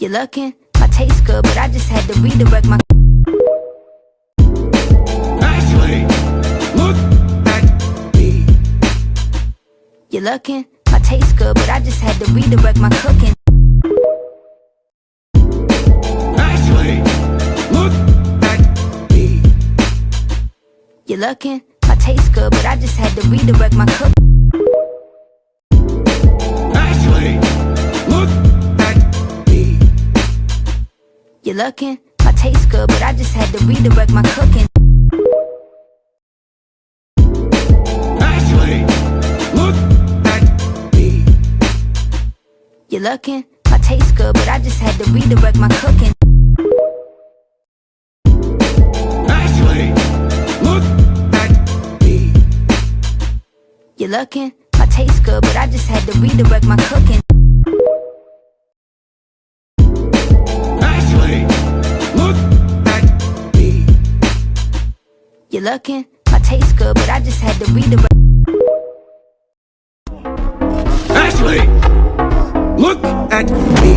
You're looking, my taste good, but I just had to redirect my. Actually, look at me. You're looking, my taste good, but I just had to redirect my cooking. Actually, look at me. You're looking, my taste good, but I just had to redirect my cooking. Actually, look at me. You're looking, my taste good, but I just had to redirect my cooking. Actually, look at me. You're looking, my taste good, but I just had to redirect my cooking. Actually, look at me. You're looking, my taste good, but I just had to redirect my cooking. Actually, look at me. You're looking, my taste good, but I just had to redirect. Actually, look at me.